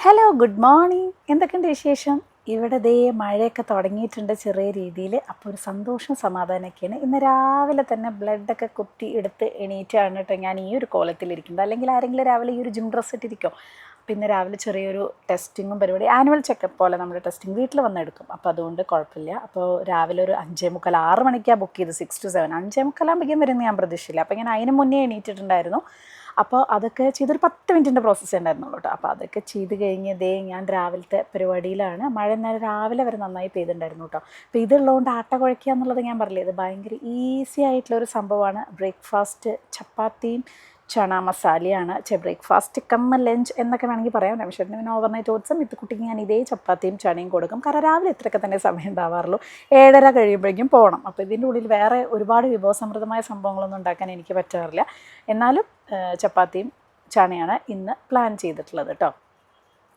Hello, good morning. എന്തൊക്കെയുണ്ട് വിശേഷം? ഇവിടെ ദേ മഴയൊക്കെ തുടങ്ങിയിട്ടുണ്ട് ചെറിയ രീതിയിൽ. അപ്പോൾ ഒരു സന്തോഷം സമാധാനമൊക്കെയാണ്. ഇന്ന് രാവിലെ തന്നെ ബ്ലഡൊക്കെ കുത്തി എടുത്ത് എണീറ്റാണ് കേട്ടോ ഞാൻ ഈ ഒരു കോലത്തിലിരിക്കുന്നത്. അല്ലെങ്കിൽ ആരെങ്കിലും രാവിലെ ഈ ഒരു ജിം ഡ്രസ്സ് ഇട്ടിരിക്കുമോ? അപ്പോൾ ഇന്ന് രാവിലെ ചെറിയൊരു ടെസ്റ്റിങ്ങും പരിപാടി, ആനുവൽ ചെക്കപ്പ് പോലെ നമ്മുടെ ടെസ്റ്റിംഗ് വീട്ടിൽ വന്നെടുക്കും. അപ്പോൾ അതുകൊണ്ട് കുഴപ്പമില്ല. അപ്പോൾ രാവിലെ ഒരു 5:45 6 മണിക്കാണ് ബുക്ക് ചെയ്ത്, 6 to 7. 5:45 ആകുമ്പോഴേക്കും വരുമെന്ന് ഞാൻ പ്രതീക്ഷിച്ചില്ല. അപ്പോൾ ഞാൻ അതിന് മുന്നേ എണീറ്റിട്ടുണ്ടായിരുന്നു. അപ്പോൾ അതൊക്കെ ചെയ്തൊരു 10 മിനിറ്റിൻ്റെ പ്രോസസ്സേ ഉണ്ടായിരുന്നുള്ളൂ കേട്ടോ. അപ്പോൾ അതൊക്കെ ചെയ്ത് കഴിഞ്ഞ് ദേ ഞാൻ രാവിലത്തെ പരിപാടിയിലാണ്. മഴ ഇന്നലെ രാവിലെ വരെ നന്നായി പെയ്തിട്ടുണ്ടായിരുന്നു കേട്ടോ. അപ്പോൾ ഇതുള്ളതുകൊണ്ട് ആട്ട കുഴയ്ക്കുക എന്നുള്ളത് ഞാൻ പറഞ്ഞില്ലേ, ഇത് ഭയങ്കര ഈസി ആയിട്ടുള്ളൊരു സംഭവമാണ്. ബ്രേക്ക്ഫാസ്റ്റ് ചപ്പാത്തിയും ചണ മസാലയാണ്. ബ്രേക്ക്ഫാസ്റ്റ് ലഞ്ച് എന്നൊക്കെ വേണമെങ്കിൽ പറയാം. രമേശേട്ടന് പിന്നെ ഓവർനൈറ്റ് ഓട്സും കുട്ടിക്ക് ഞാൻ ഇതേ ചപ്പാത്തിയും ചണയും കൊടുക്കും. കാരണം രാവിലെ ഇത്രയൊക്കെ തന്നെ സമയം ഉണ്ടാവാറുള്ളൂ. 7:30 കഴിയുമ്പോഴേക്കും പോകണം. അപ്പോൾ ഇതിൻ്റെ ഉള്ളിൽ വേറെ ഒരുപാട് വിഭവസമൃദ്ധമായ സംഭവങ്ങളൊന്നും ഉണ്ടാക്കാൻ എനിക്ക് പറ്റാറില്ല. എന്നാലും ചപ്പാത്തിയും ചണയാണ് ഇന്ന് പ്ലാൻ ചെയ്തിട്ടുള്ളത് കേട്ടോ.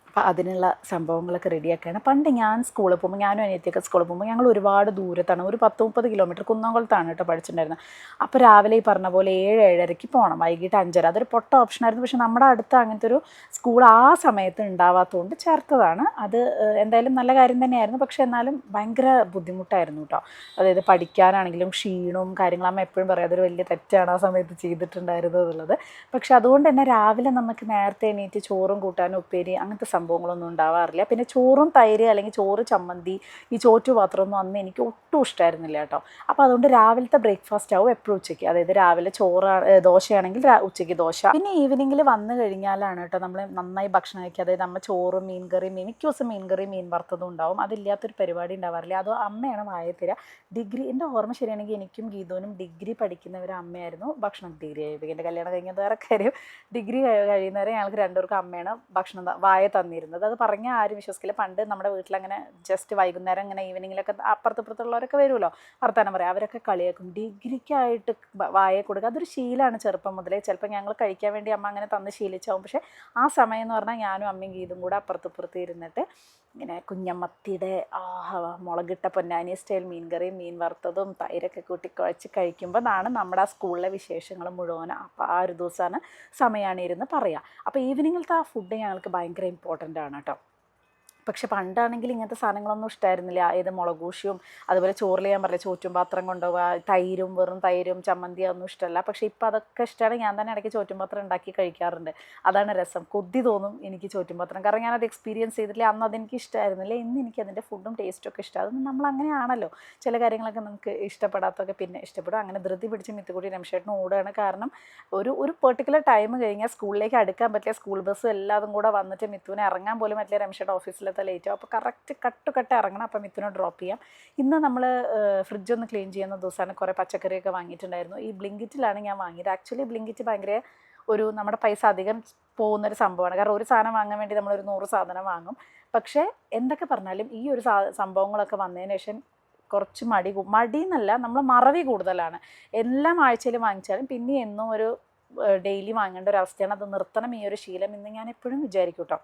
അപ്പോൾ അതിനുള്ള സംഭവങ്ങളൊക്കെ റെഡിയാക്കുകയാണ്. പണ്ട് ഞാൻ സ്കൂളിൽ പോകുമ്പോൾ, ഞാനും അനിയത്തിയൊക്കെ സ്കൂളിൽ പോകുമ്പോൾ ഞങ്ങൾ ഒരുപാട് ദൂരത്താണ്, ഒരു 10-30 കിലോമീറ്റർ കുന്നംകുളത്താണ് കേട്ടോ പഠിച്ചിട്ടുണ്ടായിരുന്നത്. അപ്പോൾ രാവിലെ ഈ പറഞ്ഞ പോലെ 7-7:30 പോകണം, വൈകിട്ട് 5:30. അതൊരു പൊട്ട ഓപ്ഷനായിരുന്നു. പക്ഷേ നമ്മുടെ അടുത്ത് അങ്ങനത്തെ ഒരു സ്കൂൾ ആ സമയത്ത് ഉണ്ടാവാത്തതുകൊണ്ട് ചേർത്തതാണ്. അത് എന്തായാലും നല്ല കാര്യം തന്നെയായിരുന്നു. പക്ഷേ എന്നാലും ഭയങ്കര ബുദ്ധിമുട്ടായിരുന്നു കേട്ടോ. അതായത് പഠിക്കാനാണെങ്കിലും ക്ഷീണവും കാര്യങ്ങളമ്മ എപ്പോഴും പറയും അതൊരു വലിയ തെറ്റാണ് ആ സമയത്ത് ചെയ്തിട്ടുണ്ടായിരുന്നത് എന്നുള്ളത്. പക്ഷെ അതുകൊണ്ട് തന്നെ രാവിലെ നമുക്ക് നേരത്തെ എണീറ്റ് ചോറും കൂട്ടാനും ഉപ്പേരി അങ്ങനത്തെ സംഭവങ്ങളൊന്നും ഉണ്ടാവാറില്ല. പിന്നെ ചോറും തൈര് അല്ലെങ്കിൽ ചോറ് ചമ്മന്തി, ഈ ചോറ്റുപാത്രമൊന്നും അന്ന് എനിക്ക് ഒട്ടും ഇഷ്ടമായിരുന്നില്ല കേട്ടോ. അപ്പോൾ അതുകൊണ്ട് രാവിലത്തെ ബ്രേക്ക്ഫാസ്റ്റ് ആവും എപ്പോഴും ഉച്ചയ്ക്ക്. അതായത് രാവിലെ ദോശയാണെങ്കിൽ ഉച്ചയ്ക്ക് ദോശ. പിന്നെ ഈവനിങ്ങിൽ വന്നു കഴിഞ്ഞാലാണ് കേട്ടോ നമ്മൾ നന്നായി ഭക്ഷണം കഴിക്കുക. അതായത് അമ്മ ചോറും മീൻകറിയും, മിക്ക ദിവസം മീൻകറിയും മീൻ വറുത്തതും ഉണ്ടാവും. അതില്ലാത്തൊരു പരിപാടി ഉണ്ടാവാറില്ല. അതോ അമ്മയാണ് വായത്തര. ഡിഗ്രി, എൻ്റെ ഓർമ്മ ശരിയാണെങ്കിൽ എനിക്കും ഗീതോനും ഡിഗ്രി പഠിക്കുന്നവർ അമ്മയായിരുന്നു ഭക്ഷണം. ഡിഗ്രി കഴിയുമ്പോൾ എൻ്റെ കല്യാണം കഴിഞ്ഞത് വേറെ കാര്യം. ഡിഗ്രി കഴിയുന്നവരെ ഞങ്ങൾക്ക് രണ്ടുപേർക്കും അമ്മയാണ് ഭക്ഷണം വായ തന്നിരുന്നത്. അത് പറഞ്ഞാൽ ആരും വിശ്വസിക്കില്ല. പണ്ട് നമ്മുടെ വീട്ടിലങ്ങനെ ജസ്റ്റ് വൈകുന്നേരം ഇങ്ങനെ ഈവനിങ്ങിലൊക്കെ അപ്പുറത്തുള്ളവരൊക്കെ വരുമല്ലോ വർത്താനം പറയാം, അവരൊക്കെ കളിയാക്കും ഡിഗ്രിക്കായിട്ട് വായ കൊടുക്കുക. അതൊരു ശീലമാണ് ചെറുപ്പം മുതലേ. ചിലപ്പോൾ ഞങ്ങൾ കഴിക്കാൻ വേണ്ടി അമ്മ അങ്ങനെ തന്ന് ശീലിച്ചാവും. പക്ഷേ ആ സമയം എന്ന് പറഞ്ഞാൽ ഞാനും അമ്മയും ഗീതും കൂടെ അപ്പുറത്ത് ഇരുന്നിട്ട് ഇങ്ങനെ കുഞ്ഞമ്മത്തിയുടെ മുളകിട്ട പൊന്നാനി സ്റ്റൈൽ മീൻകറിയും മീൻ വറുത്തതും തൈരൊക്കെ കൂട്ടി കുഴച്ച് കഴിക്കുമ്പോഴാണ് നമ്മുടെ ആ സ്കൂളിലെ വിശേഷങ്ങൾ മുഴുവൻ. അപ്പോൾ ആ ഒരു ദിവസമാണ് സമയമാണ് ഇരുന്ന് പറയുക. അപ്പോൾ ഈവനിങ്ങിലത്തെ ആ ഫുഡ് ഞങ്ങൾക്ക് ഭയങ്കര ഇമ്പോർട്ടൻ്റ് ആണ് കേട്ടോ. പക്ഷെ പണ്ടാണെങ്കിൽ ഇങ്ങനത്തെ സാധനങ്ങളൊന്നും ഇഷ്ടമായിരുന്നില്ല. ഏത് മുളകൂഷിയും അതുപോലെ ചോറിൽ ഞാൻ പറഞ്ഞില്ല ചോറ്റും പാത്രം കൊണ്ടുപോവുക, തൈരും വെറും തൈരും ചമ്മന്തി ഒന്നും ഇഷ്ടമല്ല. പക്ഷേ ഇപ്പോൾ അതൊക്കെ ഇഷ്ടമാണ്. ഞാൻ തന്നെ ഇടയ്ക്ക് ചോറ്റും പാത്രം ഉണ്ടാക്കി കഴിക്കാറുണ്ട്. അതാണ് രസം. കൊതി തോന്നും എനിക്ക് ചോറ്റും പാത്രം. കാരണം ഞാനത് എക്സ്പീരിയൻസ് ചെയ്തിട്ടില്ല. അന്ന് അതെനിക്ക് ഇഷ്ടമായിരുന്നില്ല. ഇന്ന് എനിക്ക് അതിൻ്റെ ഫുഡും ടേസ്റ്റും ഒക്കെ ഇഷ്ടമാണ്. അതൊന്നും നമ്മൾ അങ്ങനെയാണല്ലോ, ചില കാര്യങ്ങളൊക്കെ നമുക്ക് ഇഷ്ടപ്പെടാത്തൊക്കെ പിന്നെ ഇഷ്ടപ്പെടും. അങ്ങനെ ധൃതി പിടിച്ച് മിത്തുകൂടി രമേശേട്ടന് ഓടുകയാണ്. കാരണം ഒരു പെർട്ടിക്കുലർ ടൈം കഴിഞ്ഞാൽ സ്കൂളിലേക്ക് അടുക്കാൻ പറ്റില്ല. സ്കൂൾ ബസ്സും എല്ലാതും കൂടെ വന്നിട്ട് മിത്തുവിനെ ഇറങ്ങാൻ പോലും പറ്റില്ല. രമേശേട്ടൻ ഓഫീസിൽ ലേറ്റ് ആവും. അപ്പോൾ കറക്റ്റ് കട്ട് ഇറങ്ങണം. അപ്പോൾ മിഥുനെ ഡ്രോപ്പ് ചെയ്യാം. ഇന്ന് നമ്മൾ ഫ്രിഡ്ജൊന്ന് ക്ലീൻ ചെയ്യുന്ന ദിവസമാണ്. കുറേ പച്ചക്കറിയൊക്കെ വാങ്ങിയിട്ടുണ്ടായിരുന്നു. ഈ ബ്ലിങ്കിറ്റിലാണ് ഞാൻ വാങ്ങിയത്. ആക്ച്വലി ബ്ലിങ്കിറ്റ് ഭയങ്കര നമ്മുടെ പൈസ അധികം പോകുന്നൊരു സംഭവമാണ്. കാരണം ഒരു സാധനം വാങ്ങാൻ വേണ്ടി നമ്മളൊരു 100 സാധനം വാങ്ങും. പക്ഷേ എന്തൊക്കെ പറഞ്ഞാലും ഈ ഒരു സംഭവങ്ങളൊക്കെ വന്നതിന് ശേഷം കുറച്ച് മടി എന്നല്ല, നമ്മൾ മറവി കൂടുതലാണ്. എല്ലാം ആഴ്ചയിൽ വാങ്ങിച്ചാലും പിന്നെ എന്നും ഒരു ഡെയിലി വാങ്ങേണ്ട ഒരു അവസ്ഥയാണ്. അത് നിർത്തണം ഈ ഒരു ശീലം എന്ന് ഞാൻ എപ്പോഴും വിചാരിക്കും കേട്ടോ.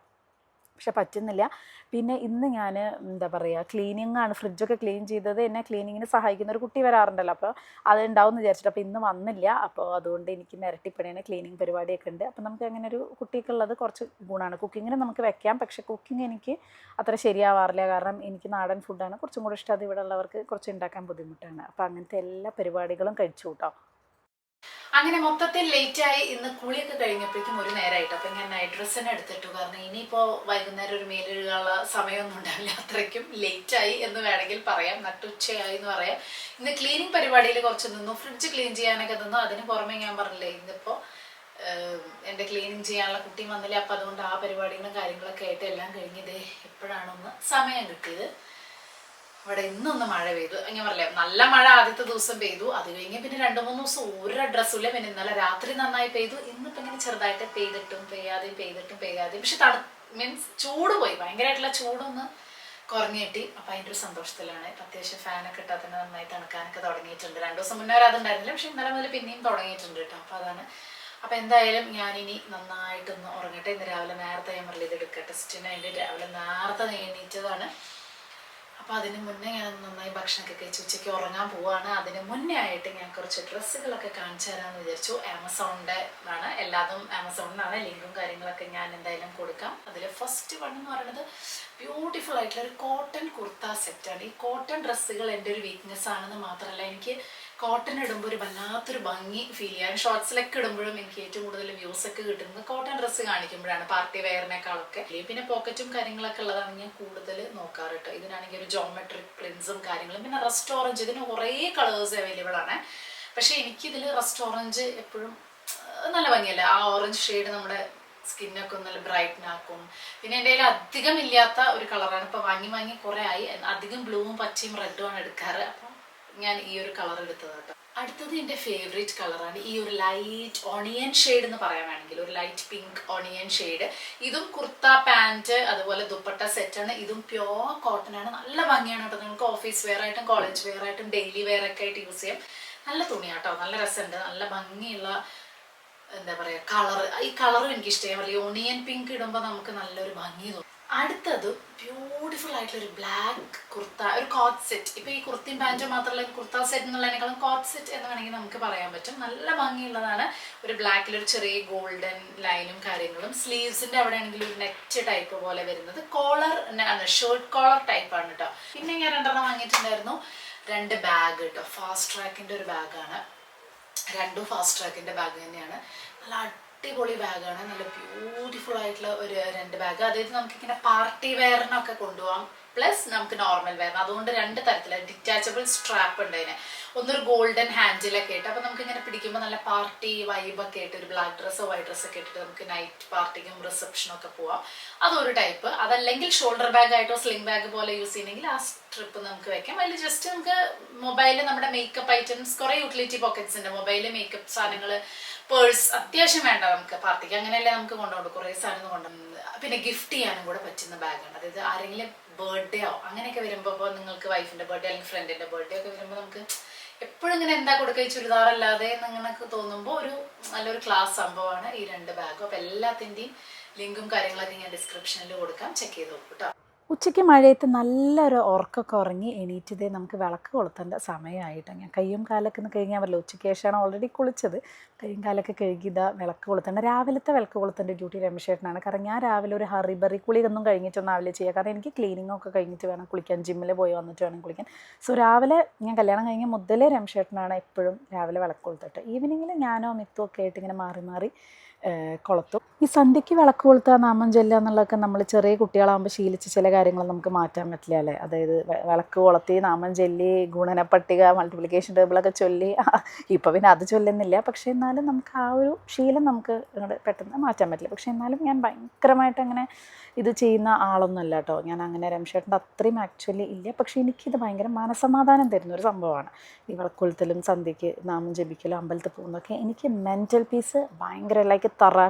പക്ഷെ പറ്റുന്നില്ല. പിന്നെ ഇന്ന് ഞാൻ എന്താ പറയുക, ക്ലീനിങ്ങാണ്. ഫ്രിഡ്ജൊക്കെ ക്ലീൻ ചെയ്തത് എന്നെ ക്ലീനിങ്ങിന് സഹായിക്കുന്ന ഒരു കുട്ടി വരാറുണ്ടല്ലോ, അപ്പോൾ അതുണ്ടാവും എന്ന് വിചാരിച്ചിട്ട്. അപ്പോൾ ഇന്ന് വന്നില്ല. അപ്പോൾ അതുകൊണ്ട് എനിക്ക് ഇരട്ടിപ്പണിയാണ്. ക്ലീനിങ് പരിപാടിയൊക്കെ ഉണ്ട്. അപ്പോൾ നമുക്ക് അങ്ങനെ ഒരു കുട്ടിയൊക്കെ ഉള്ളത് കുറച്ച് ഗുണമാണ്. കുക്കിങ്ങിന് നമുക്ക് വെക്കാം. പക്ഷേ കുക്കിംഗ് എനിക്ക് അത്ര ശരിയാവാറില്ല. കാരണം എനിക്ക് നാടൻ ഫുഡാണ് കുറച്ചും കൂടി ഇഷ്ടം. അത് ഇവിടെ ഉള്ളവർക്ക് കുറച്ച് ഉണ്ടാക്കാൻ ബുദ്ധിമുട്ടാണ്. അപ്പോൾ അങ്ങനത്തെ എല്ലാ പരിപാടികളും കഴിച്ചു കൂട്ടോ. അങ്ങനെ മൊത്തത്തിൽ ലേറ്റായി. ഇന്ന് കുളിയൊക്കെ കഴിഞ്ഞപ്പോഴേക്കും ഒരു നേരമായിട്ട്. അപ്പം ഞാൻ നൈറ്റ് ഡ്രസ്സ് തന്നെ എടുത്തിട്ടു. കാരണം ഇനിയിപ്പോൾ വൈകുന്നേരം ഒരു മേലിഴുകാനുള്ള സമയമൊന്നും ഉണ്ടാവില്ല. അത്രയ്ക്കും ലേറ്റായി എന്ന് വേണമെങ്കിൽ പറയാം. നട്ടുച്ചയായി എന്ന് പറയാം. ഇന്ന് ക്ലീനിങ് പരിപാടിയിൽ കുറച്ച് നിന്നു. ഫ്രിഡ്ജ് ക്ലീൻ ചെയ്യാനൊക്കെ നിന്നു. അതിന് പുറമെ ഞാൻ പറഞ്ഞില്ലേ, ഇന്നിപ്പോൾ എൻ്റെ ക്ലീനിങ് ചെയ്യാനുള്ള കുട്ടി വന്നില്ല. അപ്പം അതുകൊണ്ട് ആ പരിപാടികളും കാര്യങ്ങളൊക്കെ ആയിട്ട് എല്ലാം കഴിഞ്ഞതേ എപ്പോഴാണൊന്ന് സമയം കിട്ടിയത്. ഇവിടെ ഇന്നൊന്ന് മഴ പെയ്തു. ഞാൻ പറഞ്ഞില്ലേ, നല്ല മഴ ആദ്യത്തെ ദിവസം പെയ്തു. അത് കഴിഞ്ഞ് പിന്നെ 2-3 ദിവസം ഒരു ഡ്രസ്സുമില്ല. പിന്നെ ഇന്നലെ രാത്രി നന്നായി പെയ്തു. ഇന്നിപ്പോൾ ഇങ്ങനെ ചെറുതായിട്ട് പെയ്തിട്ടും പെയ്യാതെയും. പക്ഷെ മീൻസ് ചൂട് പോയി. ഭയങ്കരമായിട്ടുള്ള ചൂടൊന്ന് കുറഞ്ഞു കിട്ടി. അപ്പം അതിൻ്റെ ഒരു സന്തോഷത്തിലാണ്. അത്യാവശ്യം ഫാനൊക്കെ ഇട്ടാൽ തന്നെ നന്നായി തണുക്കാനൊക്കെ തുടങ്ങിയിട്ടുണ്ട്. 2 ദിവസം മുന്നേ വരെ അതുണ്ടായിരുന്നില്ല. പക്ഷെ ഇന്നലെ മുതൽ പിന്നെയും തുടങ്ങിയിട്ടുണ്ട് കേട്ടോ. അപ്പോൾ അതാണ്. അപ്പം എന്തായാലും ഞാനിനി നന്നായിട്ടൊന്ന് ഉറങ്ങട്ടെ. ഇന്ന് രാവിലെ നേരത്തെ ഞാൻ പറഞ്ഞത് എടുക്കുക ടെസ്റ്റിന്. അതിൻ്റെ രാവിലെ നേരത്തെ എണീറ്റതാണ്. അപ്പോൾ അതിന് മുന്നേ ഞാൻ നന്നായി ഭക്ഷണമൊക്കെ കഴിച്ച് ഉച്ചയ്ക്ക് ഉറങ്ങാൻ പോവുകയാണ്. അതിന് മുന്നേ ആയിട്ട് ഞാൻ കുറച്ച് ഡ്രസ്സുകളൊക്കെ കാണിച്ചു തരാമെന്ന് വിചാരിച്ചു. ആമസോണിൻ്റെ ആണ്, എല്ലാതും ആമസോണിനാണ്. ലിങ്കും കാര്യങ്ങളൊക്കെ ഞാൻ എന്തായാലും കൊടുക്കാം. അതിൽ ഫസ്റ്റ് വൺ എന്ന് പറയുന്നത് ബ്യൂട്ടിഫുൾ ആയിട്ടുള്ള ഒരു കോട്ടൺ കുർത്ത സെറ്റാണ്. ഈ കോട്ടൺ ഡ്രസ്സുകൾ എൻ്റെ ഒരു വീക്ക്നെസ് ആണെന്ന് മാത്രമല്ല, എനിക്ക് കോട്ടൺ ഇടുമ്പോൾ ഒരു വല്ലാത്തൊരു ഭംഗി ഫീൽ ചെയ്യാൻ. ഷോർട്സിലൊക്കെ ഇടുമ്പോഴും എനിക്ക് ഏറ്റവും കൂടുതൽ വ്യൂസ് ഒക്കെ കിട്ടുന്നത് കോട്ടൺ ഡ്രസ്സ് കാണിക്കുമ്പോഴാണ്, പാർട്ടി വെയറിനേക്കാളൊക്കെ. പിന്നെ പോക്കറ്റും കാര്യങ്ങളൊക്കെ ഉള്ളതാണ് ഞാൻ കൂടുതൽ നോക്കാറ് കേട്ടോ. ഇതിനാണെങ്കിൽ ഒരു ജോമെട്രിക് പ്രിന്റ്സും കാര്യങ്ങളും. പിന്നെ റസ്റ്റ് ഓറഞ്ച്, ഇതിന് കുറേ കളേഴ്സ് അവൈലബിൾ ആണ്. പക്ഷേ എനിക്കിതിൽ റസ്റ്റ് ഓറഞ്ച് എപ്പോഴും നല്ല ഭംഗിയല്ല. ആ ഓറഞ്ച് ഷെയ്ഡ് നമ്മുടെ സ്കിന്നൊക്കെ ഒന്ന് നല്ല ബ്രൈറ്റൻ ആക്കും. പിന്നെ എൻ്റെ കയ്യിൽ അധികം ഇല്ലാത്ത ഒരു കളറാണ്. ഇപ്പോൾ വാങ്ങി കുറേ ആയി. അധികം ബ്ലൂവും പച്ചയും റെഡും ആണ് എടുക്കാറ്. അപ്പം ഞാൻ ഈ ഒരു കളർ എടുത്തത് കേട്ടോ. അടുത്തത് എൻ്റെ ഫേവറേറ്റ് കളറാണ് ഈ ഒരു ലൈറ്റ് ഓണിയൻ ഷെയ്ഡ് എന്ന് പറയാൻ വേണമെങ്കിൽ, ഒരു ലൈറ്റ് പിങ്ക് ഓണിയൻ ഷെയ്ഡ്. ഇതും കുർത്ത പാൻറ്റ് അതുപോലെ ദുപ്പട്ട സെറ്റാണ്. ഇതും പ്യോർ കോട്ടൺ ആണ്. നല്ല ഭംഗിയാണ് കേട്ടോ. നിങ്ങൾക്ക് ഓഫീസ് വെയർ ആയിട്ടും കോളേജ് വെയർ ആയിട്ടും ഡെയിലി വെയർ ഒക്കെ ആയിട്ട് യൂസ് ചെയ്യാം. നല്ല തുണിയാട്ടോ, നല്ല രസമുണ്ട്. നല്ല ഭംഗിയുള്ള എന്താ പറയുക കളർ. ഈ കളറും എനിക്ക് ഇഷ്ടമായി. ഓണിയൻ പിങ്ക് ഇടുമ്പോൾ നമുക്ക് നല്ലൊരു ഭംഗി തോന്നും. അടുത്തത് ബ്യൂട്ടിഫുൾ ആയിട്ടുള്ള ഒരു ബ്ലാക്ക് കുർത്ത, ഒരു കോട്ട് സെറ്റ്. ഇപ്പൊ ഈ കുർത്തിയും പാൻറ്റും മാത്രമല്ല, കുർത്ത സെറ്റ് എന്നുള്ളതിനേക്കാളും കോട്ട് സെറ്റ് എന്ന് വേണമെങ്കിൽ നമുക്ക് പറയാൻ പറ്റും. നല്ല ഭംഗിയുള്ളതാണ്. ഒരു ബ്ലാക്കിൽ ഒരു ചെറിയ ഗോൾഡൻ ലൈനും കാര്യങ്ങളും. സ്ലീവ്സിന്റെ അവിടെ ആണെങ്കിൽ ഒരു നെറ്റ് ടൈപ്പ് പോലെ വരുന്നത്. കോളർ ഷർട്ട് കോളർ ടൈപ്പ് ആണ് കേട്ടോ. പിന്നെ ഞാൻ 2 വാങ്ങിയിട്ടുണ്ടായിരുന്നു. 2 ബാഗ് കേട്ടോ. ഫാസ്റ്റ് ട്രാക്കിന്റെ ഒരു ബാഗാണ്. രണ്ടും ഫാസ്റ്റ് ട്രാക്കിന്റെ ബാഗ് തന്നെയാണ്. നല്ല അടിപൊളി ബാഗാണ്. നല്ല ബ്യൂട്ടിഫുൾ ആയിട്ടുള്ള ഒരു 2 ബാഗ്. അതായത് നമുക്കിങ്ങനെ പാർട്ടി വെയറിനൊക്കെ കൊണ്ടുപോകാം, പ്ലസ് നമുക്ക് നോർമൽ വെയറിന്. അതുകൊണ്ട് 2 തരത്തിലാണ്. ഡിറ്റാച്ചബിൾ സ്ട്രാപ്പ് ഉണ്ട് അതിന്. ഒന്നൊരു ഗോൾഡൻ ഹാൻഡിലൊക്കെ ആയിട്ട്. അപ്പോൾ നമുക്ക് ഇങ്ങനെ പിടിക്കുമ്പോൾ നല്ല പാർട്ടി വൈബൊക്കെ ആയിട്ട് ഒരു ബ്ലാക്ക് ഡ്രസ്സോ വൈറ്റ് ഡ്രസ്സൊക്കെ ഇട്ടിട്ട് നമുക്ക് നൈറ്റ് പാർട്ടിക്കും റിസപ്ഷനും ഒക്കെ പോവാം. അതൊരു ടൈപ്പ്. അതല്ലെങ്കിൽ ഷോൾഡർ ബാഗ് ആയിട്ടോ സ്ലിംഗ് ബാഗ് പോലെ യൂസ് ചെയ്യണമെങ്കിൽ ആ സ്ട്രിപ്പ് നമുക്ക് വെക്കാം. അതിൽ ജസ്റ്റ് നമുക്ക് മൊബൈല്, നമ്മുടെ മേക്കപ്പ് ഐറ്റംസ്, കുറേ യൂട്ടിലിറ്റി പോക്കറ്റ്സ് ഉണ്ട്. മൊബൈല്, മേക്കപ്പ് സാധനങ്ങൾ, പേഴ്സ് അത്യാവശ്യം വേണ്ട നമുക്ക് പാർട്ടിക്ക്. അങ്ങനെയല്ലേ നമുക്ക് കൊണ്ടുപോകും കുറേ സാധനം കൊണ്ടുപോകുന്നത്. പിന്നെ ഗിഫ്റ്റ് ചെയ്യാനും കൂടെ പറ്റുന്ന ബാഗാണ്. അതായത് ആരെങ്കിലും ബർത്ത്ഡേ ആവും അങ്ങനെയൊക്കെ വരുമ്പോൾ, ഇപ്പോൾ നിങ്ങൾക്ക് വൈഫിൻ്റെ ബർത്ത്ഡേ അല്ലെങ്കിൽ ഫ്രണ്ടിൻ്റെ ബർത്ത്ഡേ ഒക്കെ വരുമ്പോൾ നമുക്ക് എപ്പോഴും ഇങ്ങനെ എന്താ കൊടുക്കുക ചുരിദാറല്ലാതെ എന്നങ്ങനെയൊക്കെ തോന്നുമ്പോൾ ഒരു നല്ലൊരു ക്ലാസ് സംഭവമാണ് ഈ 2 ബാഗും. അപ്പോൾ എല്ലാത്തിൻ്റെയും ലിങ്കും കാര്യങ്ങളൊക്കെ ഞാൻ ഡിസ്ക്രിപ്ഷനിൽ കൊടുക്കാം, ചെക്ക് ചെയ്ത് നോക്കൂ കേട്ടോ. ഉച്ചയ്ക്ക് മഴയത്ത് നല്ലൊരു ഉറക്കമൊക്കെ ഉറങ്ങി എണീറ്റതേ നമുക്ക് വിളക്ക് കൊളുത്തേണ്ട സമയമായിട്ട്. ഞാൻ കയ്യും കാലൊക്കെ ഒന്ന് കഴിഞ്ഞാൽ വല്ല ഉച്ചയ്ക്ക് ശേഷമാണ് ഓൾറെഡി കുളിച്ചത്. കയ്യും കാലൊക്കെ കഴുകിയതാ വിളക്ക് കൊളുത്തേണ്ട. രാവിലത്തെ വിളക്ക് കൊളുത്തേണ്ട ഡ്യൂട്ടി രമേശേട്ടനാണ്. കാരണം ഞാൻ രാവിലെ ഒരു ഹറിബറി കുളിയൊന്നും കഴിഞ്ഞിട്ടൊന്നും രാവിലെ ചെയ്യുക. കാരണം എനിക്ക് ക്ലീനിങ്ങൊക്കെ കഴിഞ്ഞിട്ട് വേണം കുളിക്കാൻ. ജിമ്മിൽ പോയി വന്നിട്ട് വേണം കുളിക്കാൻ. സോ രാവിലെ ഞാൻ കല്യാണം കഴിഞ്ഞ മുതലേ രമേശേട്ടനാണ് എപ്പോഴും രാവിലെ വിളക്ക് കൊളുത്തിട്ട്. ഈവനിങ്ങിൽ ഞാനോ മിത്തും ഒക്കെ ആയിട്ട് ഇങ്ങനെ മാറി മാറി കൊളുത്തും. ഈ സന്ധ്യയ്ക്ക് വിളക്ക് കൊളുത്തുക, നാമം ചൊല്ലുക എന്നുള്ളതൊക്കെ നമ്മൾ ചെറിയ കുട്ടികളാകുമ്പോൾ ശീലിച്ച് ചില കാര്യങ്ങൾ നമുക്ക് മാറ്റാൻ പറ്റില്ല അല്ലേ. അതായത് വിളക്ക് കൊളുത്തി നാമം ചൊല്ലി ഗുണന പട്ടിക മൾട്ടിപ്ലിക്കേഷൻ ടേബിളൊക്കെ ചൊല്ലി, ഇപ്പോൾ പിന്നെ അത് ചൊല്ലുന്നില്ല. പക്ഷേ എന്നാലും നമുക്ക് ആ ഒരു ശീലം നമുക്ക് പെട്ടെന്ന് മാറ്റാൻ പറ്റില്ല. പക്ഷേ എന്നാലും ഞാൻ ഭയങ്കരമായിട്ട് അങ്ങനെ ഇത് ചെയ്യുന്ന ആളൊന്നുമല്ല കേട്ടോ. ഞാൻ അങ്ങനെ രമേശേട്ടൻ്റെ അത്രയും ആക്ച്വലി ഇല്ല. പക്ഷേ എനിക്കിത് ഭയങ്കര മനസമാധാനം തരുന്നൊരു സംഭവമാണ്. ഈ വിളക്കൊളുത്തലും സന്ധ്യയ്ക്ക് നാമം ജപിക്കലും അമ്പലത്തിൽ പോകുന്നതൊക്കെ എനിക്ക് മെൻ്റൽ പീസ് ഭയങ്കര ലൈക്ക്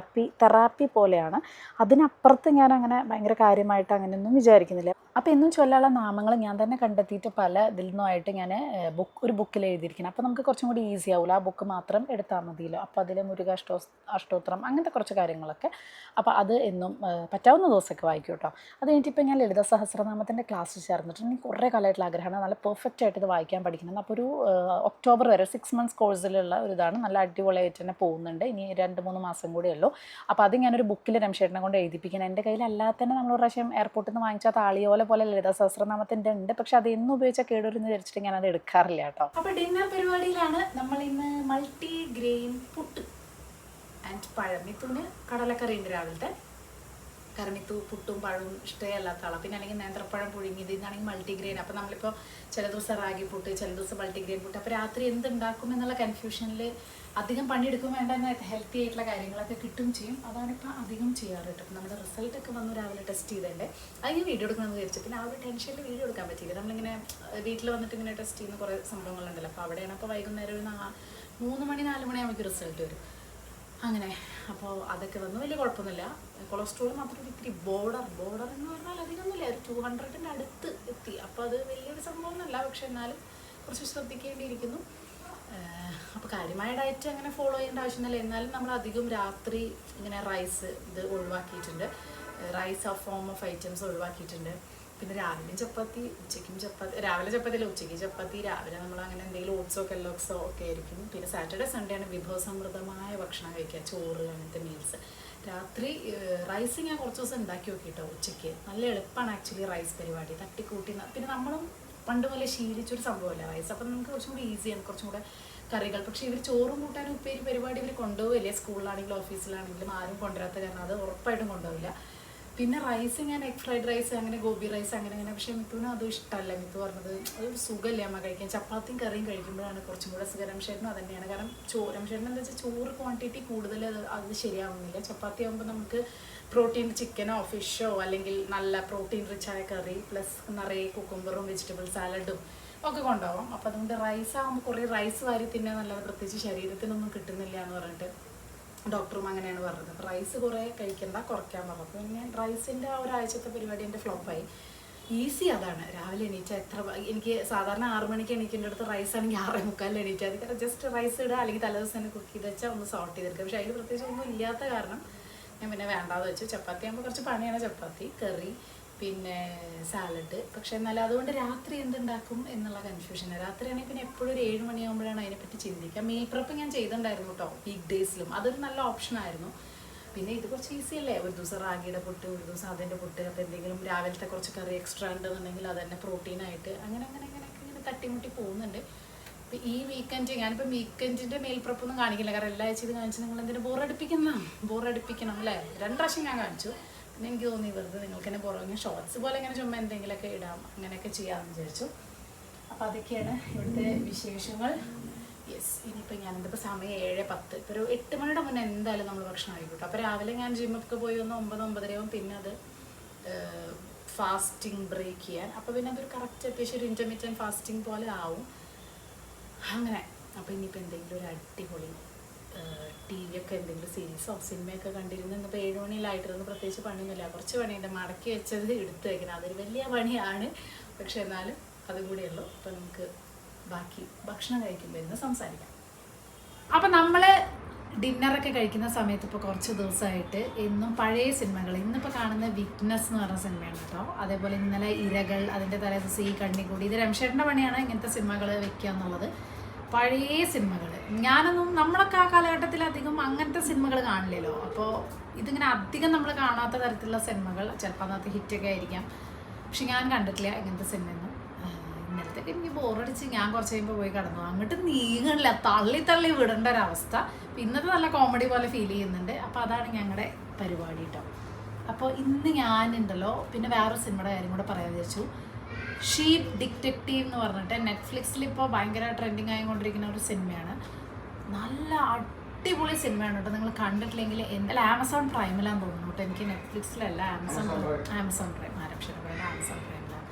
തെറാപ്പി പോലെയാണ്. അതിനപ്പുറത്ത് ഞാൻ അങ്ങനെ ഭയങ്കര കാര്യമായിട്ട് അങ്ങനെയൊന്നും വിചാരിക്കുന്നില്ല. അപ്പോൾ എന്നും ചൊല്ലാനുള്ള നാമങ്ങൾ ഞാൻ തന്നെ കണ്ടെത്തിയിട്ട് പല ഇതിൽ നിന്നുമായിട്ട് ഞാൻ ഒരു ബുക്കിൽ എഴുതിയിരിക്കണം. അപ്പോൾ നമുക്ക് കുറച്ചും കൂടി ഈസി ആവില്ല. ആ ബുക്ക് മാത്രം എടുത്താൽ മതിയല്ലോ. അപ്പോൾ അതിൽ അഷ്ടോത്രം അങ്ങനത്തെ കുറച്ച് കാര്യങ്ങളൊക്കെ. അപ്പോൾ അത് എന്നും പറ്റാവുന്ന ദിവസമൊക്കെ വായിക്കും കേട്ടോ. അത് കഴിഞ്ഞിട്ടിപ്പോൾ ഞാൻ ലളിത സഹസ്രനാമത്തിൻ്റെ ക്ലാസ് ചേർന്നിട്ടുണ്ട്. എനിക്ക് കുറേ കാലമായിട്ടുള്ള ആഗ്രഹമാണ് നല്ല പെർഫെക്റ്റ് ആയിട്ട് ഇത് വായിക്കാൻ പഠിക്കണം. അപ്പോൾ ഒരു ഒക്ടോബർ വരെ 6 months കോഴ്സിലുള്ള ഒരു ഇതാണ്. നല്ല അടിപൊളിയായിട്ട് തന്നെ പോകുന്നുണ്ട്. ഇനി 2-3 മാസം കൂടെ ഉള്ളൂ. അപ്പോൾ അത് ഞാനൊരു ബുക്കിൽ രമേശേട്ടനെ കൊണ്ട് എഴുതിപ്പിക്കണം. എൻ്റെ കയ്യിൽ അല്ലാതെ തന്നെ നമ്മൾ ഒരു പ്രാവശ്യം എയർപോർട്ടിൽ നിന്ന് വാങ്ങിച്ചാൽ താളിയോല പോലെ ലളിത സഹസ്രനാമത്തിൻ്റെ ഉണ്ട്. പക്ഷെ അത് എന്നും ഉപയോഗിച്ചാൽ കേടുവരുന്ന് വിചാരിച്ചിട്ട് ഞാനത് എടുക്കാറില്ല കേട്ടോ. അപ്പോൾ ഡിന്നർ പരിപാടിയിലാണ് നമ്മൾ ഇന്ന് മൾട്ടി ഗ്രെയിൻ പുട്ട് ആൻഡ് പഴം. മിത്തുവിന് കടലക്കറി ഉണ്ട് രാവിലത്തെ. കറിമിത്തു പുട്ടും പഴവും ഇഷ്ടമേ അല്ലാത്ത ആളാണ്. പിന്നെ അല്ലെങ്കിൽ നേന്ത്രപ്പഴം പുഴുങ്ങിയത്, ഇന്നാണെങ്കിൽ മൾട്ടിഗ്രെയിൻ. അപ്പോൾ നമ്മളിപ്പോൾ ചില ദിവസം റാഗി പുട്ട്, ചില ദിവസം മൾട്ടിഗ്രെയിൻ പുട്ട്. അപ്പോൾ രാത്രി എന്തുണ്ടാക്കും എന്നുള്ള കൺഫ്യൂഷനിൽ അധികം പണിയെടുക്കും വേണ്ട, ഹെൽത്തി ആയിട്ടുള്ള കാര്യങ്ങളൊക്കെ കിട്ടും ചെയ്യും. അതാണിപ്പോൾ അധികം ചെയ്യാറ് കേട്ടോ. അപ്പോൾ നമ്മുടെ റിസൾട്ടൊക്കെ വന്നു രാവിലെ ടെസ്റ്റ് ചെയ്തതിൻ്റെ അത് ഞാൻ വീഡിയോ എടുക്കണമെന്ന് വിചാരിച്ചു. പിന്നെ ആ ഒരു ടെൻഷനിൽ വീഡിയോ എടുക്കാൻ പറ്റിയില്ല. നമ്മളിങ്ങനെ വീട്ടിൽ വന്നിട്ട് ഇങ്ങനെ ടെസ്റ്റ് ചെയ്യുന്ന കുറേ സംഭവങ്ങളുണ്ടല്ലോ. അപ്പോൾ അവിടെയാണ്. അപ്പോൾ വൈകുന്നേരം ഒരു 3 മണി 4 മണിയാകുമ്പോൾ റിസൾട്ട് വരും. അങ്ങനെ അപ്പോൾ അതൊക്കെ വന്നു. വലിയ കുഴപ്പമൊന്നുമില്ല. കൊളസ്ട്രോൾ മാത്രം ഇത്തിരി ബോർഡർ എന്ന് പറഞ്ഞാൽ അധികമൊന്നുമില്ല, ഒരു 200-ൻ്റെ അടുത്ത് എത്തി. അപ്പോൾ അത് വലിയൊരു സംഭവമൊന്നുമല്ല. പക്ഷെ എന്നാലും കുറച്ച് ശ്രദ്ധിക്കേണ്ടിയിരിക്കുന്നു. അപ്പോൾ കാര്യമായ ഡയറ്റ് അങ്ങനെ ഫോളോ ചെയ്യേണ്ട ആവശ്യമൊന്നുമില്ല. എന്നാലും നമ്മൾ അധികം രാത്രി ഇങ്ങനെ റൈസ് ഇത് ഒഴിവാക്കിയിട്ടുണ്ട്. Rise of form of items ഒഴിവാക്കിയിട്ടുണ്ട്. പിന്നെ രാവിലെയും ചപ്പാത്തി, ഉച്ചയ്ക്കും ചപ്പാത്തി. രാവിലെ ചപ്പാത്തി അല്ല, ഉച്ചയ്ക്ക് ചപ്പാത്തി. രാവിലെ നമ്മൾ അങ്ങനെ എന്തെങ്കിലും ഓട്സോ കെല്ലോക്സോ ഒക്കെ ആയിരിക്കും. പിന്നെ സാറ്റർഡേ സൺഡേ ആണ് വിഭവസമൃദ്ധമായ ഭക്ഷണം കഴിക്കുക, ചോറ് അങ്ങനത്തെ മീൽസ്. രാത്രി റൈസ് ഞാൻ കുറച്ച് ദിവസം ഉണ്ടാക്കി നോക്കിയിട്ടോ ഉച്ചയ്ക്ക്. നല്ല എളുപ്പമാണ് ആക്ച്വലി റൈസ് പരിപാടി, തട്ടിക്കൂട്ടി. പിന്നെ നമ്മളും പണ്ട് പോലെ ശീലിച്ചൊരു സംഭവമല്ല റൈസ്, അപ്പം നമുക്ക് കുറച്ചും കൂടി ഈസിയാണ്, കുറച്ചും കൂടെ കറികൾ. പക്ഷേ ഇവർ ചോറും കൂട്ടാനും ഉപ്പേരി പരിപാടി ഇവർ കൊണ്ടുപോകില്ലേ, സ്കൂളിലാണെങ്കിലും ഓഫീസിലാണെങ്കിലും ആരും കൊണ്ടുവരാത്ത കാരണം അത് ഉറപ്പായിട്ടും കൊണ്ടുപോകില്ല. പിന്നെ റൈസ് ഞാൻ എഗ് ഫ്രൈഡ് റൈസ് അങ്ങനെ ഗോബി റൈസ് അങ്ങനെ. പക്ഷേ മിത്തുവിനും അതും ഇഷ്ടമല്ല. മിത്തു പറഞ്ഞത് അതൊരു സുഖമില്ല അമ്മ കഴിക്കാൻ, ചപ്പാത്തിയും കറിയും കഴിക്കുമ്പോഴാണ് കുറച്ചും കൂടെ സുഖം. രമേശേട്ടനും അത് തന്നെയാണ്. കാരണം രമേശേട്ടൻ എന്താ വെച്ചാൽ ചോറ് ക്വാണ്ടിറ്റി കൂടുതൽ അത് ശരിയാവുന്നില്ല. ചപ്പാത്തി ആകുമ്പോൾ നമുക്ക് പ്രോട്ടീൻ ചിക്കനോ ഫിഷോ അല്ലെങ്കിൽ നല്ല പ്രോട്ടീൻ റിച്ചായ കറി പ്ലസ് നിറയെ കുക്കുംബറും വെജിറ്റബിൾ സാലഡും ഒക്കെ കൊണ്ടുപോകാം. അപ്പോൾ അതുകൊണ്ട് റൈസ് ആകുമ്പോൾ കുറേ റൈസ് വാരി തിന്നാൻ നല്ലത്, പ്രത്യേകിച്ച് ശരീരത്തിനൊന്നും കിട്ടുന്നില്ല എന്ന് പറഞ്ഞിട്ട് ഡോക്ടറും അങ്ങനെയാണ് പറഞ്ഞത്. അപ്പോൾ റൈസ് കുറേ കഴിക്കണ്ട, കുറയ്ക്കാൻ പറഞ്ഞു. അപ്പോൾ ഞാൻ റൈസിൻ്റെ ആ ഒരാഴ്ചത്തെ പരിപാടി എൻ്റെ ഫ്ലോപ്പായി. ഈസി അതാണ്. രാവിലെ എണീറ്റാൽ എനിക്ക് സാധാരണ 6 മണിക്ക് എണീക്കേണ്ട അടുത്ത് റൈസ് ആണെങ്കിൽ 6:45 എണീറ്റാൽ അത്. കാരണം ജസ്റ്റ് റൈസ് ഇടുക, അല്ലെങ്കിൽ തലേദിവസം തന്നെ കുക്ക് ചെയ്ത് വെച്ചാൽ ഒന്ന് സോർട്ട് ചെയ്തെടുക്കുക. പക്ഷേ അതിൽ പ്രത്യേകിച്ച് ഒന്നും ഇല്ലാത്ത കാരണം ഞാൻ പിന്നെ വേണ്ടാതെ വെച്ചു. ചപ്പാത്തി ആകുമ്പോൾ കുറച്ച് പണിയാണ്, ചപ്പാത്തി കറി പിന്നെ സാലഡ്. പക്ഷേ എന്നാലും അതുകൊണ്ട് രാത്രി എന്തുണ്ടാക്കും എന്നുള്ള കൺഫ്യൂഷനാണ്. രാത്രിയാണെങ്കിൽ പിന്നെ എപ്പോഴും ഒരു 7 മണിയാകുമ്പോഴാണ് അതിനെപ്പറ്റി ചിന്തിക്കുക. മീൽ പ്രപ്പ് ഞാൻ ചെയ്തിട്ടുണ്ടായിരുന്നു കേട്ടോ വീക്ക് ഡേയ്സിലും, അതൊരു നല്ല ഓപ്ഷനായിരുന്നു. പിന്നെ ഇത് കുറച്ച് ഈസി അല്ലേ, ഒരു ദിവസം റാഗിയുടെ പുട്ട്, ഒരു ദിവസം അതിൻ്റെ പുട്ട്. അപ്പോൾ എന്തെങ്കിലും രാവിലത്തെ കുറച്ച് കറി എക്സ്ട്രാ ഉണ്ടെന്നുണ്ടെങ്കിൽ അത് തന്നെ പ്രോട്ടീനായിട്ട് അങ്ങനെ തട്ടിമുട്ടി പോകുന്നുണ്ട്. അപ്പോൾ ഈ വീക്കെൻഡ് ഞാനിപ്പോൾ വീക്കെൻഡിൻ്റെ മീൽ പ്രപ്പൊന്നും കാണിക്കില്ല, കാരണം എല്ലാ ആഴ്ചയും കാണിച്ച് നിങ്ങൾ എന്തിനും ബോറടിപ്പിക്കണം അല്ലേ. 2 പ്രാവശ്യം ഞാൻ കാണിച്ചു. പിന്നെ എനിക്ക് തോന്നി വെറുതെ നിങ്ങൾക്ക് തന്നെ പുറമെ ഷോർട്സ് പോലെ ഇങ്ങനെ ചുമ്മാ എന്തെങ്കിലുമൊക്കെ ഇടാം, അങ്ങനെയൊക്കെ ചെയ്യാമെന്ന് വിചാരിച്ചു. അപ്പോൾ അതൊക്കെയാണ് ഇവിടുത്തെ വിശേഷങ്ങൾ. യെസ്, ഇനിയിപ്പോൾ ഞാനെന്തിപ്പോൾ സമയം 7:10, ഇപ്പോൾ ഒരു 8 മണിയുടെ മുന്നേ എന്തായാലും നമ്മൾ ഭക്ഷണം ആയിക്കോട്ടെ. അപ്പോൾ രാവിലെ ഞാൻ ജിമ്മൊക്കെ പോയി വന്ന് 9-9:30 പിന്നെ അത് ഫാസ്റ്റിംഗ് ബ്രേക്ക് ചെയ്യാൻ. അപ്പോൾ പിന്നെ അതൊരു കറക്റ്റ് അത്യാവശ്യം ഒരു ഇൻ്റർമീഡിയറ്റ് ഫാസ്റ്റിംഗ് പോലെ ആവും അങ്ങനെ. അപ്പോൾ ഇനിയിപ്പോൾ എന്തെങ്കിലും ഒരു അടിപൊളി TV ഒക്കെ എന്തെങ്കിലും സീരീസോ സിനിമയൊക്കെ കണ്ടിരുന്നു. ഇന്നിപ്പോൾ 7 മണിയിലായിട്ടിരുന്നു, പ്രത്യേകിച്ച് പണിയൊന്നുമില്ല. കുറച്ച് പണിയുണ്ട്, മടക്കി വെച്ചത് എടുത്ത് വയ്ക്കണം, അതൊരു വലിയ പണിയാണ്. പക്ഷെ എന്നാലും അതും കൂടിയേ ഉള്ളൂ. അപ്പോൾ നമുക്ക് ബാക്കി ഭക്ഷണം കഴിക്കുമ്പോൾ ഇന്ന് സംസാരിക്കാം. അപ്പം നമ്മൾ ഡിന്നറൊക്കെ കഴിക്കുന്ന സമയത്ത് ഇപ്പോൾ കുറച്ച് ദിവസമായിട്ട് എന്നും പഴയ സിനിമകൾ, ഇന്നിപ്പോൾ കാണുന്ന വിറ്റ്നസ് എന്ന് പറഞ്ഞ സിനിമയാണ് കേട്ടോ. അതേപോലെ ഇന്നലെ ഇരകൾ, അതിൻ്റെ തലേദിവസം ഈ കണ്ണിക്കൂടി. ഇത് രമേശേട്ടൻ്റെ പണിയാണ് ഇങ്ങനത്തെ സിനിമകൾ വെക്കുക എന്നുള്ളത്. പഴയ സിനിമകൾ നമ്മളൊക്കെ ആ കാലഘട്ടത്തിൽ അധികം അങ്ങനത്തെ സിനിമകൾ കാണില്ലല്ലോ. അപ്പോൾ ഇതിങ്ങനെ അധികം നമ്മൾ കാണാത്ത തരത്തിലുള്ള സിനിമകൾ, ചിലപ്പോൾ അന്നത്തെ ഹിറ്റൊക്കെ ആയിരിക്കാം. പക്ഷെ ഞാൻ കണ്ടിട്ടില്ല ഇങ്ങനത്തെ സിനിമയൊന്നും. ഇന്നലത്തേക്ക് എനിക്ക് ബോറടിച്ച് ഞാൻ കുറച്ച് കഴിയുമ്പോൾ പോയി കിടന്നു. അങ്ങോട്ട് നീങ്ങണില്ല, തള്ളി വിടേണ്ട ഒരവസ്ഥ. ഇന്നത്തെ നല്ല കോമഡി പോലെ ഫീൽ ചെയ്യുന്നുണ്ട്. അപ്പോൾ അതാണ് ഞങ്ങളുടെ പരിപാടി കേട്ടോ. അപ്പോൾ ഇന്ന് ഞാനുണ്ടല്ലോ പിന്നെ വേറൊരു സിനിമയുടെ കാര്യം കൂടെ പറയാൻ വിചാരിച്ചു. ഷീപ്പ് ഡിറ്റക്റ്റീവ് എന്ന് പറഞ്ഞിട്ട് നെറ്റ്ഫ്ലിക്സിൽ ഇപ്പോൾ ഭയങ്കര ട്രെൻഡിങ് ആയിക്കൊണ്ടിരിക്കുന്ന ഒരു സിനിമയാണ്. നല്ല അടിപൊളി സിനിമയാണ് കേട്ടോ. നിങ്ങൾ കണ്ടിട്ടില്ലെങ്കിൽ എന്തായാലും ആമസോൺ പ്രൈമിലാന്ന് തോന്നുന്നു കേട്ടോ. എനിക്ക് നെറ്റ്ഫ്ലിക്സിലല്ല, ആമസോൺ പ്രൈം, ആരക്ഷരം വേണ്ട, ആമസോൺ പ്രൈമിലാണ്.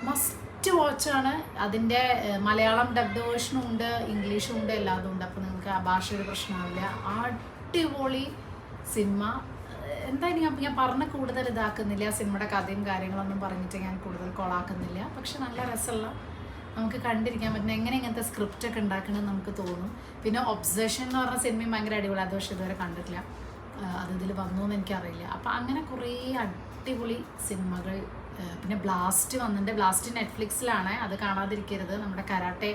മസ്റ്റ് വാച്ചാണ്. അതിൻ്റെ മലയാളം ഡബ്ഡ് വേർഷനും ഉണ്ട്, ഇംഗ്ലീഷും ഉണ്ട്, എല്ലാതും ഉണ്ട്. അപ്പോൾ നിങ്ങൾക്ക് ആ ഭാഷയുടെ പ്രശ്നമാവില്ല. അടിപൊളി സിനിമ. എന്തായാലും ഞാൻ പറഞ്ഞ് കൂടുതൽ ഇതാക്കുന്നില്ല, സിനിമയുടെ കഥയും കാര്യങ്ങളൊന്നും പറഞ്ഞിട്ട് ഞാൻ കൂടുതൽ കൊളാക്കുന്നില്ല. പക്ഷെ നല്ല രസമുള്ള, നമുക്ക് കണ്ടിരിക്കാൻ പറ്റുന്ന ഇങ്ങനത്തെ സ്ക്രിപ്റ്റൊക്കെ ഉണ്ടാക്കണമെന്ന് നമുക്ക് തോന്നും. പിന്നെ ഒബ്സഷൻ എന്ന് പറഞ്ഞ സിനിമയും ഭയങ്കര അടിപൊളി, അത് പക്ഷേ ഇതുവരെ കണ്ടിട്ടില്ല, അത് ഇതിൽ വന്നു എന്ന് എനിക്കറിയില്ല. അപ്പോൾ അങ്ങനെ കുറേ അടിപൊളി സിനിമകൾ. പിന്നെ ബ്ലാസ്റ്റ് വന്നിട്ടുണ്ട്. ബ്ലാസ്റ്റ് നെറ്റ്ഫ്ലിക്സിലാണ്, അത് കാണാതിരിക്കരുത്. നമ്മുടെ കരാട്ടെ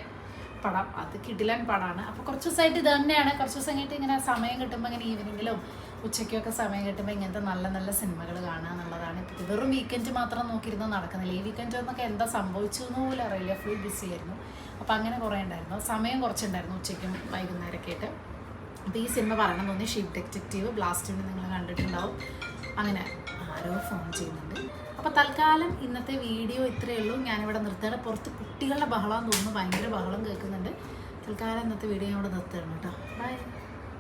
പടം, അത് കിടിലൻ പടമാണ്. അപ്പോൾ കുറച്ച് ദിവസമായിട്ട് ഇത് തന്നെയാണ്. കുറച്ച് ദിവസം കഴിഞ്ഞിട്ട് ഇങ്ങനെ സമയം കിട്ടുമ്പോൾ ഇങ്ങനെ ഈവനിങ്ങിലും ഉച്ചയ്ക്കൊക്കെ സമയം കിട്ടുമ്പോൾ ഇങ്ങനത്തെ നല്ല നല്ല സിനിമകൾ കാണുക എന്നുള്ളതാണ്. ഇപ്പോൾ വെറും വീക്കെൻഡ് മാത്രം നോക്കിയിരുന്ന് നടക്കുന്നില്ല. ഈ വീക്കെൻഡ് എന്നൊക്കെ എന്താ സംഭവിച്ചു എന്ന് പോലും അറിയില്ല, ഫുൾ ബിസി ആയിരുന്നു. അപ്പോൾ അങ്ങനെ കുറേ ഉണ്ടായിരുന്നു, സമയം കുറച്ചുണ്ടായിരുന്നു ഉച്ചയ്ക്കും വൈകുന്നേരമൊക്കെ ആയിട്ട്. അപ്പോൾ ഈ സിനിമ പറയണം തോന്നി, ഷീപ്പ് ഡിറ്റക്റ്റീവ്. ബ്ലാസ്റ്റിന് നിങ്ങൾ കണ്ടിട്ടുണ്ടാവും. അങ്ങനെ ആരോ ഫോൺ ചെയ്യുന്നുണ്ട്. അപ്പോൾ തൽക്കാലം ഇന്നത്തെ വീഡിയോ ഇത്രയേ ഉള്ളൂ. ഞാനിവിടെ നിർത്തുകയാണ്. പുറത്ത് കുട്ടികളുടെ ബഹളം തോന്നുന്നു, ഭയങ്കര ബഹളം കേൾക്കുന്നുണ്ട്. തൽക്കാലം ഇന്നത്തെ വീഡിയോ ഞാൻ ഇവിടെ നിർത്തുകയാണ് കേട്ടോ. ബൈ.